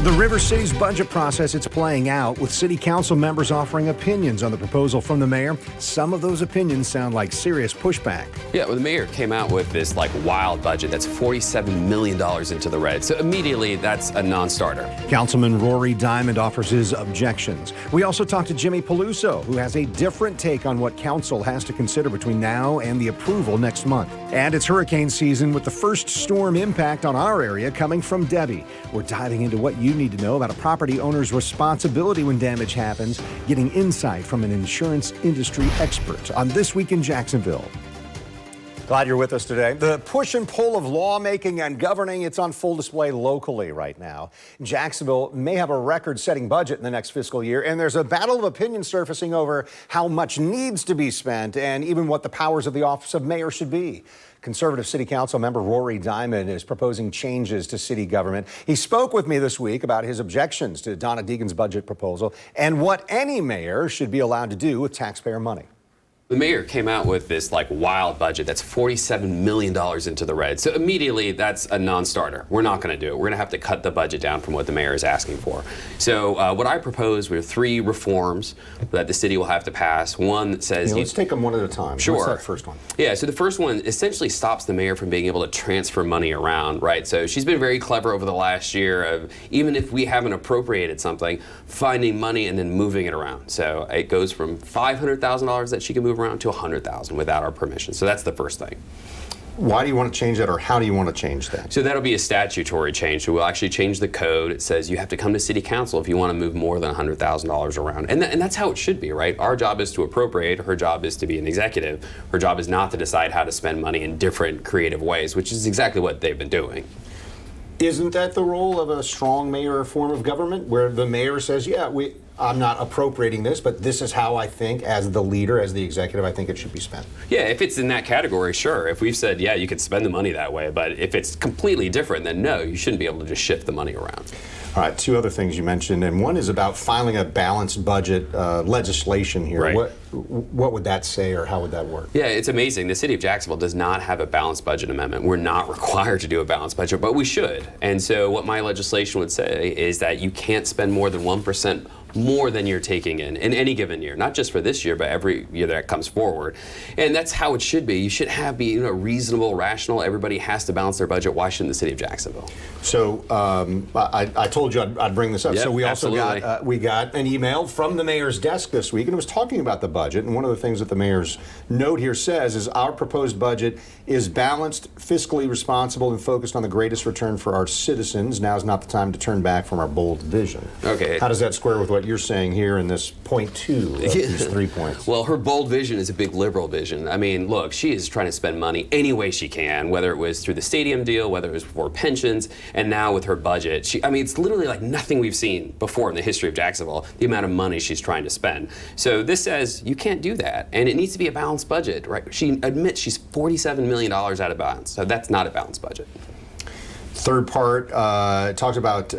The River City's budget process, it's playing out with city council members offering opinions on the proposal from the mayor. Some of those opinions sound like serious pushback. Yeah, well, the mayor came out with this wild budget that's $47 million into the red. So immediately that's a non-starter. Councilman Rory Diamond offers his objections. We also talked to Jimmy Peluso, who has a different take on what council has to consider between now and the approval next month. And it's hurricane season with the first storm impact on our area coming from Debbie. We're diving into what you need to know about a property owner's responsibility when damage happens, getting insight from an insurance industry expert on This Week in Jacksonville. Glad you're with us today. The push and pull of lawmaking and governing, it's on full display locally right now. Jacksonville may have a record-setting budget in the next fiscal year, and there's a battle of opinion surfacing over how much needs to be spent and even what the powers of the office of mayor should be. Conservative City Council member Rory Diamond is proposing changes to city government. He spoke with me this week about his objections to Donna Deegan's budget proposal and what any mayor should be allowed to do with taxpayer money. The mayor came out with this wild budget that's $47 million into the red. So immediately that's a non-starter. We're not going to do it. We're going to have to cut the budget down from what the mayor is asking for. So what I propose were 3 reforms that the city will have to pass. One that says... let's take them one at a time. Sure. What's that first one? Yeah, so the first one essentially stops the mayor from being able to transfer money around, right? So she's been very clever over the last year of, even if we haven't appropriated something, finding money and then moving it around. So it goes from $500,000 that she can move around to $100,000 without our permission. So that's the first thing. Why do you want to change that, or how do you want to change that? So that'll be a statutory change. So we'll actually change the code. It says you have to come to city council if you want to move more than $100,000 around. And that's how it should be, right? Our job is to appropriate. Her job is to be an executive. Her job is not to decide how to spend money in different creative ways, which is exactly what they've been doing. Isn't that the role of a strong mayor form of government, where the mayor says, yeah, I'm not appropriating this, but this is how I think, as the leader, as the executive, I think it should be spent? Yeah, if it's in that category, sure. If we've said, yeah, you could spend the money that way, but if it's completely different, then no, you shouldn't be able to just shift the money around. All right, 2 other things you mentioned, and one is about filing a balanced budget legislation here. Right. What would that say, or how would that work? Yeah, it's amazing. The city of Jacksonville does not have a balanced budget amendment. We're not required to do a balanced budget, but we should. And so what my legislation would say is that you can't spend more than 1% more than you're taking in any given year, not just for this year, but every year that comes forward. And that's how it should be. You should be reasonable, rational. Everybody has to balance their budget. Why shouldn't the city of Jacksonville? So I told you I'd bring this up. Yep, so we also absolutely. got an email from the mayor's desk this week, and it was talking about the budget. And one of the things that the mayor's note here says is our proposed budget is balanced, fiscally responsible, and focused on the greatest return for our citizens. Now is not the time to turn back from our bold vision. Okay. How does that square with what you're saying here in this point 2 of these 3 points? Well, her bold vision is a big liberal vision. I mean, look, she is trying to spend money any way she can, whether it was through the stadium deal, whether it was for pensions, and now with her budget. It's literally like nothing we've seen before in the history of Jacksonville, the amount of money she's trying to spend. So this says you can't do that, and it needs to be a balanced budget, right? She admits she's $47 million out of balance, so that's not a balanced budget. Third part talks about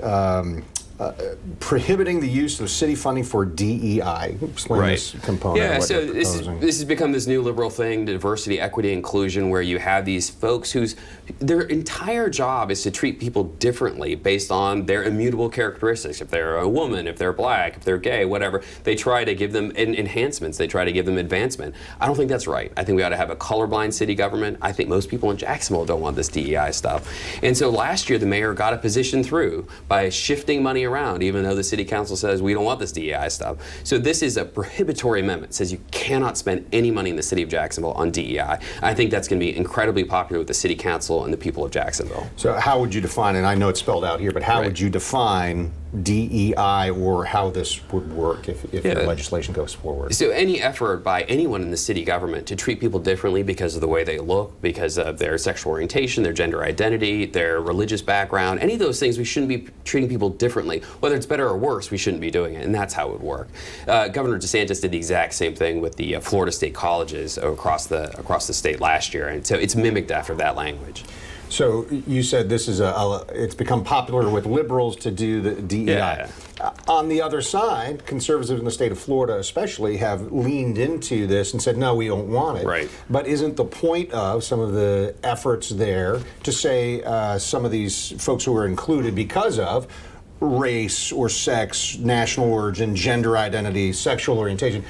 prohibiting the use of city funding for DEI. Explain this component. Yeah, so this has become this new liberal thing, diversity, equity, inclusion, where you have these folks whose their entire job is to treat people differently based on their immutable characteristics. If they're a woman, if they're black, if they're gay, whatever, they try to give them enhancements. They try to give them advancement. I don't think that's right. I think we ought to have a colorblind city government. I think most people in Jacksonville don't want this DEI stuff. And so last year, the mayor got a position through by shifting money around, even though the city council says we don't want this DEI stuff. So this is a prohibitory amendment. It says you cannot spend any money in the city of Jacksonville on DEI. I think that's going to be incredibly popular with the city council and the people of Jacksonville. So how would you define, and I know it's spelled out here, but how would you define DEI, or how this would work if the legislation goes forward? So any effort by anyone in the city government to treat people differently because of the way they look, because of their sexual orientation, their gender identity, their religious background, any of those things, we shouldn't be treating people differently. Whether it's better or worse, we shouldn't be doing it, and that's how it would work. Governor DeSantis did the exact same thing with the Florida state colleges across the state last year, and so it's mimicked after that language. So you said this is it's become popular with liberals to do the DEI. Yeah. On the other side, conservatives in the state of Florida especially have leaned into this and said, no, we don't want it. Right. But isn't the point of some of the efforts there to say some of these folks who are included because of race or sex, national origin, gender identity, sexual orientation,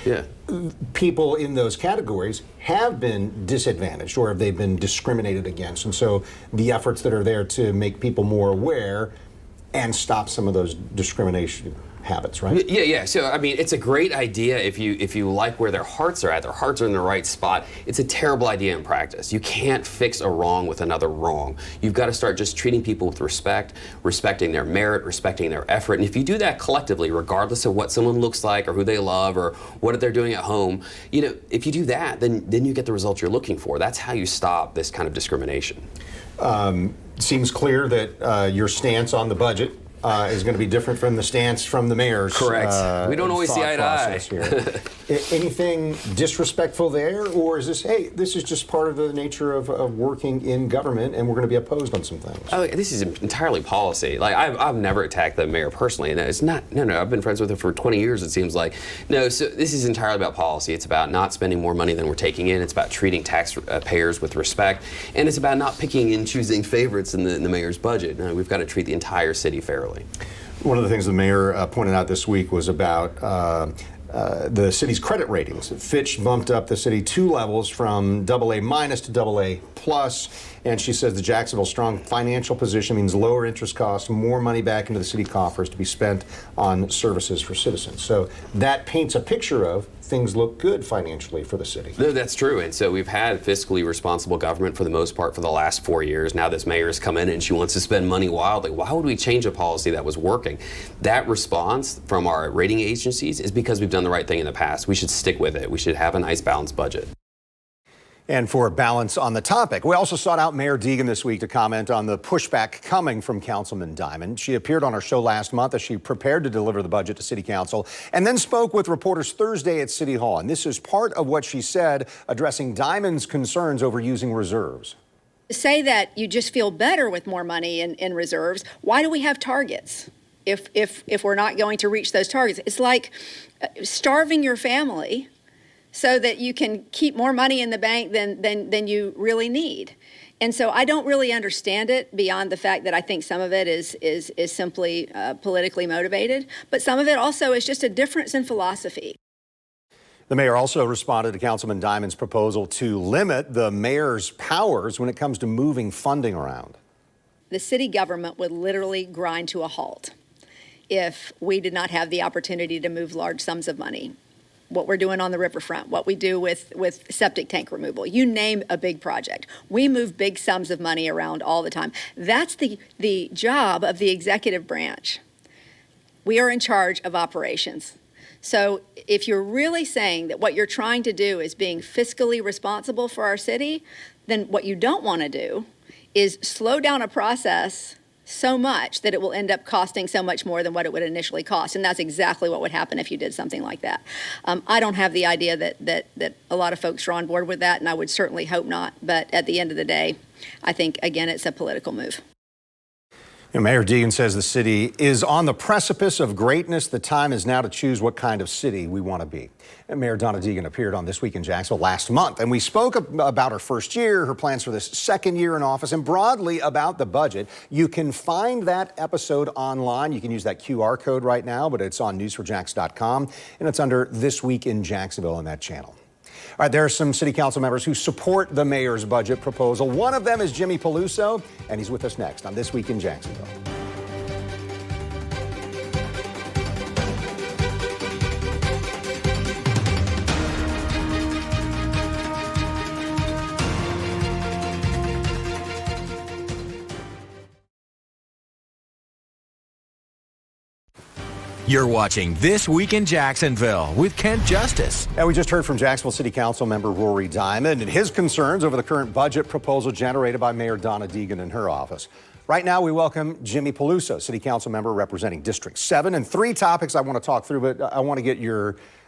people in those categories have been disadvantaged or have they been discriminated against. And so the efforts that are there to make people more aware and stop some of those discrimination habits, right? Yeah. So I mean, it's a great idea if you like where their hearts are at. Their hearts are in the right spot. It's a terrible idea in practice. You can't fix a wrong with another wrong. You've got to start just treating people with respect, respecting their merit, respecting their effort. And if you do that collectively, regardless of what someone looks like or who they love or what they're doing at home, if you do that, then you get the results you're looking for. That's how you stop this kind of discrimination. Seems clear that your stance on the budget is going to be different from the stance from the mayor's. Correct. We don't always see eye to eye. Anything disrespectful there, or is this, hey, this is just part of the nature of working in government, and we're going to be opposed on some things? Oh, this is entirely policy. Like I've never attacked the mayor personally, and it's not. No. I've been friends with her for 20 years. It seems like. No. So this is entirely about policy. It's about not spending more money than we're taking in. It's about treating taxpayers with respect, and it's about not picking and choosing favorites in the mayor's budget. No, we've got to treat the entire city fairly. One of the things the mayor pointed out this week was about the city's credit ratings. Fitch bumped up the city 2 levels from AA- to AA+, and she says the Jacksonville's strong financial position means lower interest costs, more money back into the city coffers to be spent on services for citizens. So that paints a picture of things look good financially for the city. No, that's true. And so we've had fiscally responsible government for the most part for the last 4 years. Now this mayor has come in and she wants to spend money wildly. Why would we change a policy that was working? That response from our rating agencies is because we've done the right thing in the past. We should stick with it. We should have a nice balanced budget. And for balance on the topic, we also sought out Mayor Deegan this week to comment on the pushback coming from Councilman Diamond. She appeared on our show last month as she prepared to deliver the budget to City Council and then spoke with reporters Thursday at City Hall. And this is part of what she said, addressing Diamond's concerns over using reserves. To say that you just feel better with more money in reserves, why do we have targets if we're not going to reach those targets? It's like starving your family so that you can keep more money in the bank than you really need. And so I don't really understand it beyond the fact that I think some of it is simply politically motivated, but some of it also is just a difference in philosophy. The mayor also responded to Councilman Diamond's proposal to limit the mayor's powers when it comes to moving funding around. The city government would literally grind to a halt if we did not have the opportunity to move large sums of money. What we're doing on the riverfront, what we do with septic tank removal, you name a big project. We move big sums of money around all the time. That's the job of the executive branch. We are in charge of operations. So if you're really saying that what you're trying to do is being fiscally responsible for our city, then what you don't want to do is slow down a process so much that it will end up costing so much more than what it would initially cost. And that's exactly what would happen if you did something like that. I don't have the idea that a lot of folks are on board with that, and I would certainly hope not. But at the end of the day, I think, again, it's a political move. Mayor Deegan says the city is on the precipice of greatness. The time is now to choose what kind of city we want to be. And Mayor Donna Deegan appeared on This Week in Jacksonville last month, and we spoke about her first year, her plans for this second year in office, and broadly about the budget. You can find that episode online. You can use that QR code right now, but it's on news4jax.com, and it's under This Week in Jacksonville on that channel. All right, there are some city council members who support the mayor's budget proposal. One of them is Jimmy Peluso, and he's with us next on This Week in Jacksonville. You're watching This Week in Jacksonville with Kent Justice. And we just heard from Jacksonville City Council member Rory Diamond and his concerns over the current budget proposal generated by Mayor Donna Deegan in her office. Right now, we welcome Jimmy Peluso, City Council member representing District 7, and 3 topics I want to talk through, but I want to get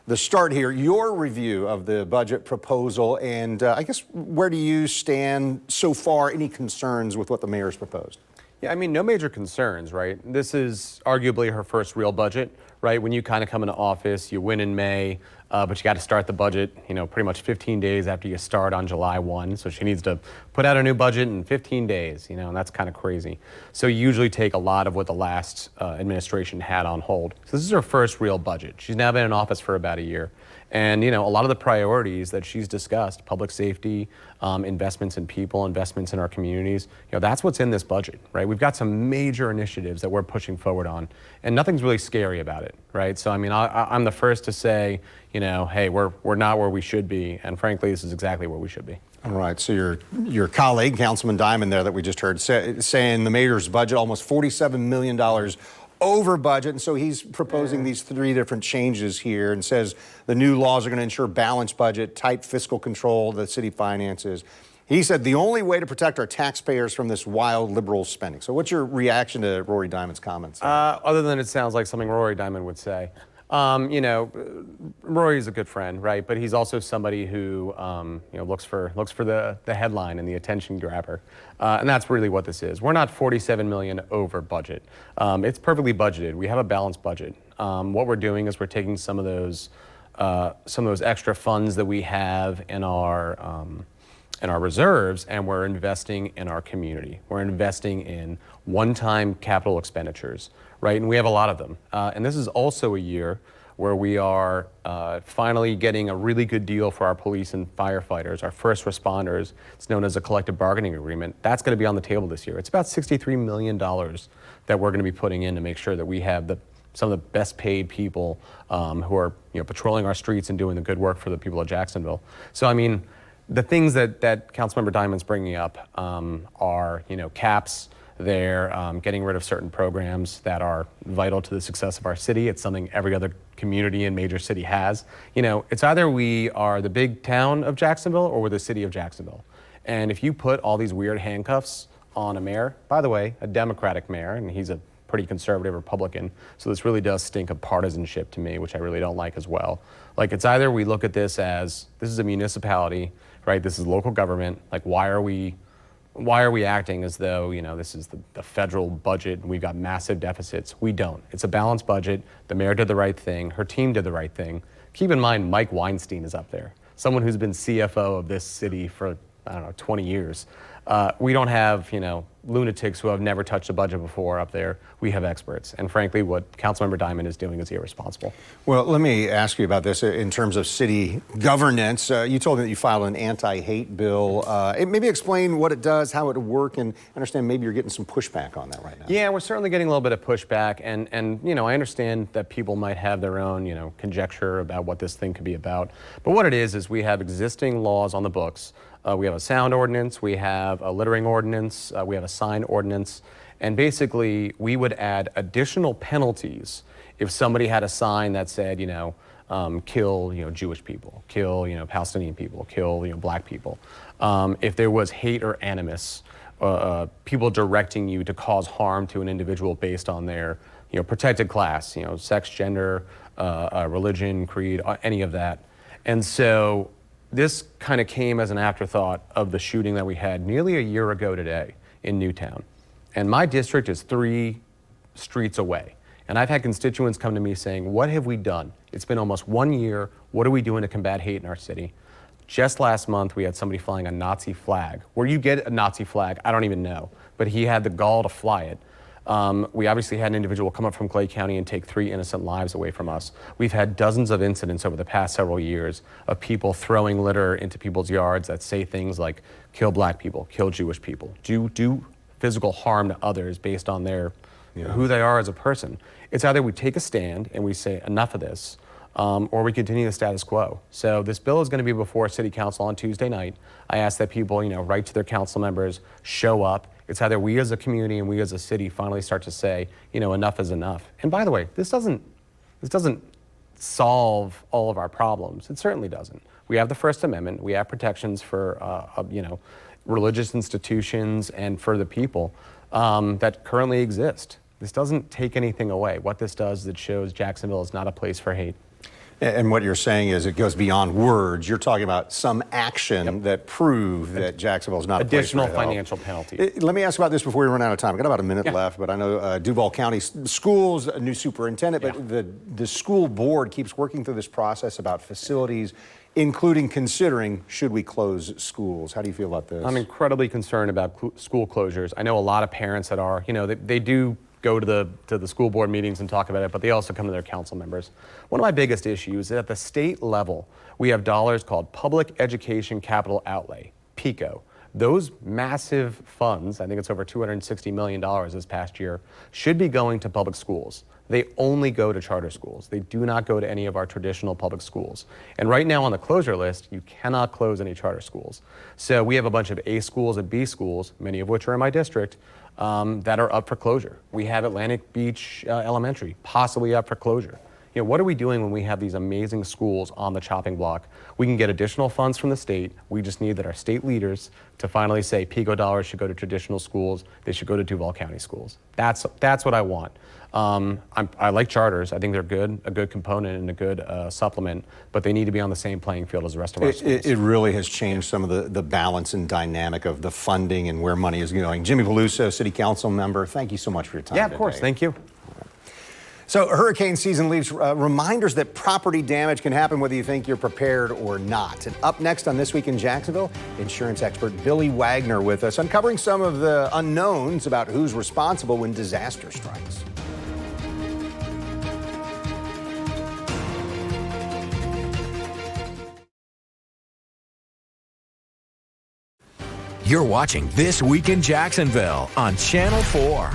the start here, your review of the budget proposal, and I guess where do you stand so far? Any concerns with what the mayor's proposed? Yeah, I mean, no major concerns, right? This is arguably her first real budget, right? When you kind of come into office, you win in May, but you got to start the budget, pretty much 15 days after you start on July 1. So she needs to put put out a new budget in 15 days, you know, and that's kind of crazy. So you usually take a lot of what the last administration had on hold. So this is her first real budget. She's now been in office for about a year. And, you know, a lot of the priorities that she's discussed, public safety, investments in people, investments in our communities, you know, that's what's in this budget, right? We've got some major initiatives that we're pushing forward on, and nothing's really scary about it, right? So, I mean, I'm the first to say, you know, hey, we're not where we should be, and frankly, this is exactly where we should be. All right, so your colleague, Councilman Diamond there that we just heard, saying the mayor's budget almost $47 million over budget, and so he's proposing these 3 different changes here and says the new laws are going to ensure balanced budget, tight fiscal control of the city finances. He said the only way to protect our taxpayers from this wild liberal spending. So what's your reaction to Rory Diamond's comments? Other than it sounds like something Rory Diamond would say. You know, Rory's a good friend, right? But he's also somebody who, you know, looks for the headline and the attention grabber, and that's really what this is. We're not 47 million over budget. It's perfectly budgeted. We have a balanced budget. What we're doing is we're taking some of those extra funds that we have in our reserves, and we're investing in our community. We're investing in one-time capital expenditures, right? And we have a lot of them. And this is also a year where we are finally getting a really good deal for our police and firefighters, our first responders. It's known as a collective bargaining agreement. That's going to be on the table this year. It's about $63 million that we're going to be putting in to make sure that we have some of the best paid people who are, you know, patrolling our streets and doing the good work for the people of Jacksonville. So, I mean, the things that Councilmember Diamond's bringing up are, you know, caps. They're getting rid of certain programs that are vital to the success of our city. It's something every other community and major city has. You know, it's either we are the big town of Jacksonville or we're the city of Jacksonville. And if you put all these weird handcuffs on a mayor, by the way, a Democratic mayor, and he's a pretty conservative Republican, so this really does stink of partisanship to me, which I really don't like as well. Like, it's either we look at this as, this is a municipality, right? This is local government. Like, why are we acting as though, you know, this is the federal budget and we've got massive deficits? We don't. It's a balanced budget. The mayor did the right thing. Her team did the right thing. Keep in mind, Mike Weinstein is up there, someone who's been CFO of this city for, I don't know, 20 years. We don't have, you know, lunatics who have never touched a budget before up there. We have experts. And frankly, what Councilmember Diamond is doing is irresponsible. Well, let me ask you about this in terms of city governance. You told me that you filed an anti-hate bill. Maybe explain what it does, how it would work, and I understand maybe you're getting some pushback on that right now. Yeah, we're certainly getting a little bit of pushback. And you know, I understand that people might have their own, you know, conjecture about what this thing could be about. But what it is we have existing laws on the books. We have a sound ordinance, we have a littering ordinance, we have a sign ordinance, and basically we would add additional penalties if somebody had a sign that said, you know, kill, you know, Jewish people, kill, you know, Palestinian people, kill, you know, black people. If there was hate or animus, people directing you to cause harm to an individual based on their, you know, protected class, you know, sex, gender, religion, creed, any of that. And so this kind of came as an afterthought of the shooting that we had nearly a year ago today in Newtown. And my district is 3 streets away. And I've had constituents come to me saying, what have we done? It's been almost 1 year. What are we doing to combat hate in our city? Just last month, we had somebody flying a Nazi flag. Where you get a Nazi flag, I don't even know. But he had the gall to fly it. We obviously had an individual come up from Clay County and take 3 innocent lives away from us. We've had dozens of incidents over the past several years of people throwing litter into people's yards that say things like, kill black people, kill Jewish people, do physical harm to others based on their, who they are as a person. It's either we take a stand and we say enough of this, or we continue the status quo. So this bill is going to be before City Council on Tuesday night. I ask that people, you know, write to their council members, show up. It's either we as a community and we as a city finally start to say, you know, enough is enough. And by the way, this doesn't solve all of our problems. It certainly doesn't. We have the First Amendment. We have protections for, you know, religious institutions and for the people that currently exist. This doesn't take anything away. What this does is it shows Jacksonville is not a place for hate. And what you're saying is it goes beyond words. You're talking about some action that prove that Jacksonville is not a place for hate. Additional financial penalties. Let me ask about this before we run out of time. I've got about a minute left, but I know Duval County Schools, a new superintendent, but the school board keeps working through this process about facilities including considering should we close schools. How do you feel about this? I'm incredibly concerned about school closures. I know a lot of parents that are, they do go to the school board meetings and talk about it, but they also come to their council members. One of my biggest issues is at the state level, we have dollars called Public Education Capital Outlay, PECO. Those massive funds, I think it's over $260 million this past year, should be going to public schools. They only go to charter schools. They do not go to any of our traditional public schools. And right now on the closure list, you cannot close any charter schools. So we have a bunch of A schools and B schools, many of which are in my district, that are up for closure. We have Atlantic Beach Elementary, possibly up for closure. What are we doing when we have these amazing schools on the chopping block? We can get additional funds from the state. We just need that our state leaders to finally say PECO dollars should go to traditional schools. They should go to Duval County schools. That's what I want. I like charters. I think they're good, a good component and a good supplement, but they need to be on the same playing field as the rest of our schools. It really has changed some of the balance and dynamic of the funding and where money is going. Jimmy Peluso, City Council member, thank you so much for your time Yeah, of course. today. Thank you. So hurricane season leaves reminders that property damage can happen whether you think you're prepared or not. And up next on This Week in Jacksonville, insurance expert Billy Wagner with us, uncovering some of the unknowns about who's responsible when disaster strikes. You're watching This Week in Jacksonville on Channel 4.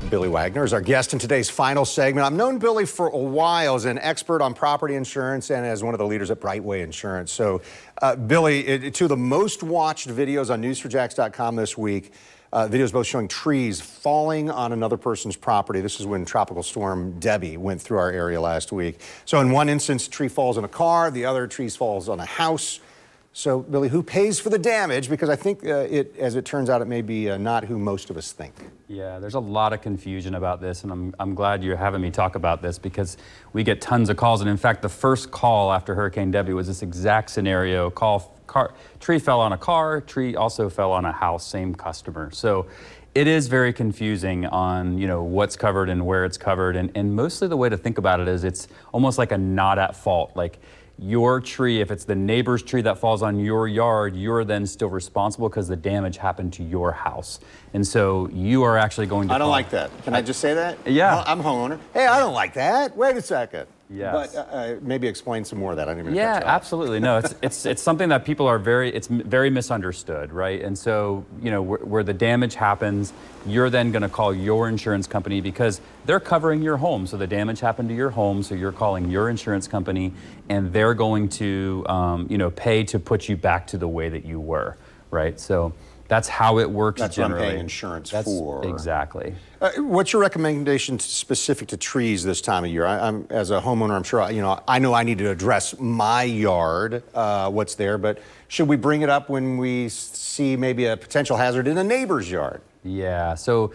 Billy Wagner is our guest in today's final segment. I've known Billy for a while as an expert on property insurance and as one of the leaders at Brightway Insurance. So, Billy, two of the most watched videos on news4jax.com this week, videos both showing trees falling on another person's property. This is when Tropical Storm Debbie went through our area last week. So in one instance, a tree falls on a car, the other tree falls on a house. So, Billy, who pays for the damage? Because I think, as it turns out, it may be not who most of us think. Yeah, there's a lot of confusion about this, and I'm glad you're having me talk about this because we get tons of calls. And in fact, the first call after Hurricane Debbie was this exact scenario. Tree fell on a car, tree also fell on a house, same customer. So it is very confusing on what's covered and where it's covered. And mostly the way to think about it is it's almost like a not at fault. Like, your tree, if it's the neighbor's tree that falls on your yard, you're then still responsible because the damage happened to your house. And so you are actually going to I don't like that. Can I just say that? Yeah. I'm a homeowner. Hey, I don't like that. Wait a second. Yes. But maybe explain some more of that. I didn't even Yeah, cut you off. absolutely. No, it's something that people are very misunderstood, right? And so, where the damage happens, you're then going to call your insurance company because they're covering your home. So the damage happened to your home, so you're calling your insurance company, and they're going to, pay to put you back to the way that you were, right? So that's how it works. That's generally. what I'm paying insurance for. Exactly. What's your recommendation specific to trees this time of year? I'm as a homeowner, I'm sure I know I need to address my yard, what's there, but should we bring it up when we see maybe a potential hazard in a neighbor's yard? Yeah, so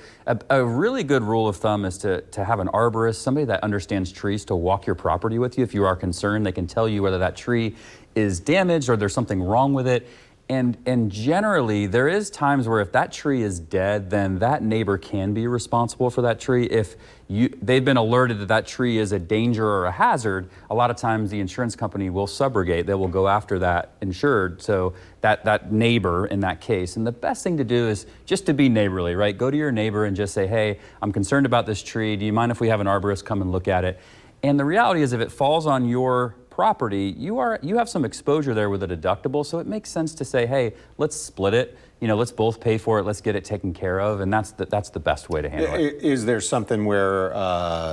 a really good rule of thumb is to have an arborist, somebody that understands trees, to walk your property with you. If you are concerned, they can tell you whether that tree is damaged or there's something wrong with it. And generally, there is times where if that tree is dead, then that neighbor can be responsible for that tree. If they've been alerted that that tree is a danger or a hazard, a lot of times the insurance company will subrogate. They will go after that insured, so that neighbor in that case. And the best thing to do is just to be neighborly, right? Go to your neighbor and just say, hey, I'm concerned about this tree. Do you mind if we have an arborist come and look at it? And the reality is if it falls on your property, you have some exposure there with a deductible, so it makes sense to say, hey, let's split it. Let's both pay for it. Let's get it taken care of, and that's the best way to handle it. Is there something where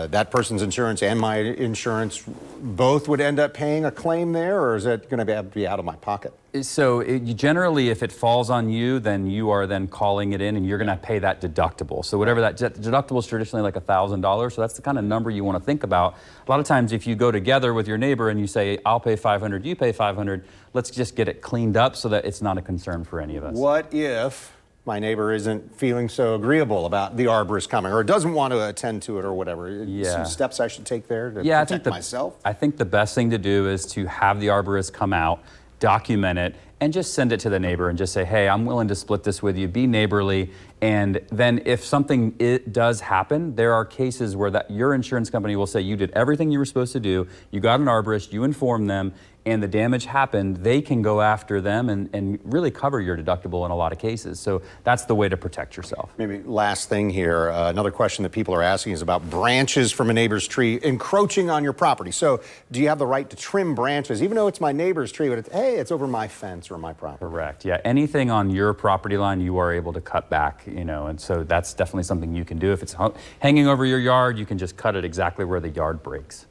that person's insurance and my insurance both would end up paying a claim there, or is it going to be out of my pocket? So generally, if it falls on you, then you are then calling it in, and you're going to pay that deductible. So whatever that deductible is traditionally like $1,000. So that's the kind of number you want to think about. A lot of times, if you go together with your neighbor and you say, "I'll pay $500, you pay $500," let's just get it cleaned up so that it's not a concern for any of us. What if my neighbor isn't feeling so agreeable about the arborist coming, or doesn't want to attend to it, or whatever? Yeah. Some steps I should take there to protect myself? I think the best thing to do is to have the arborist come out, document it, and just send it to the neighbor and just say, hey, I'm willing to split this with you, be neighborly. And then if something does happen, there are cases where your insurance company will say you did everything you were supposed to do, you got an arborist, you informed them, and the damage happened, they can go after them and really cover your deductible in a lot of cases. So that's the way to protect yourself. Maybe last thing here, another question that people are asking is about branches from a neighbor's tree encroaching on your property. So do you have the right to trim branches, even though it's my neighbor's tree, but it's over my fence or my property? Correct. Yeah. Anything on your property line, you are able to cut back, and so that's definitely something you can do. If it's hanging over your yard, you can just cut it exactly where the yard breaks.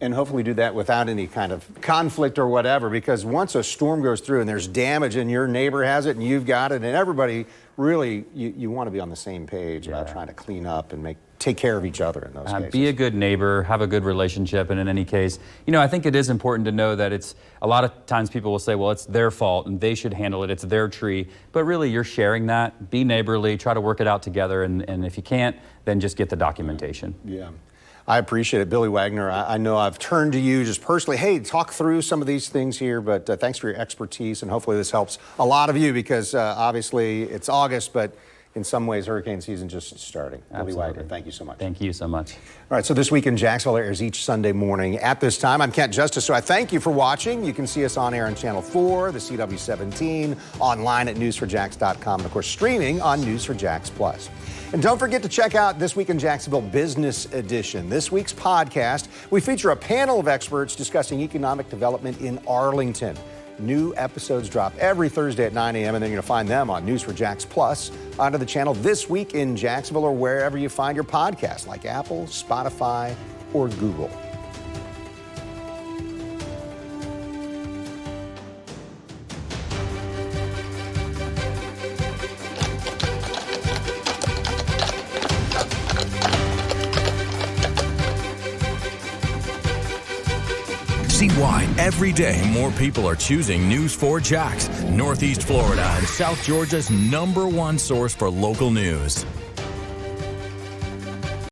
And hopefully do that without any kind of conflict or whatever, because once a storm goes through and there's damage and your neighbor has it and you've got it and everybody really, you want to be on the same page about trying to clean up and take care of each other in those cases. Be a good neighbor, have a good relationship, and in any case, I think it is important to know that it's a lot of times people will say, well, it's their fault and they should handle it, it's their tree, but really you're sharing that. Be neighborly, try to work it out together, and if you can't, then just get the documentation. Yeah. I appreciate it. Billy Wagner, I know I've turned to you just personally, hey, talk through some of these things here, but thanks for your expertise, and hopefully this helps a lot of you because obviously it's August, but in some ways hurricane season just starting. Absolutely. Billy Wagner, thank you so much. Thank you so much. All right, so This Week in Jacksonville airs each Sunday morning at this time. I'm Kent Justice, so I thank you for watching. You can see us on air on Channel 4, the CW17, online at news4jax.com, and of course streaming on News4Jax Plus. And don't forget to check out This Week in Jacksonville Business Edition. This week's podcast, we feature a panel of experts discussing economic development in Arlington. New episodes drop every Thursday at 9 a.m., and then you're going to find them on News4Jax Plus onto the channel This Week in Jacksonville or wherever you find your podcast, like Apple, Spotify, or Google. See why every day more people are choosing News 4 Jax, Northeast Florida and South Georgia's #1 source for local news.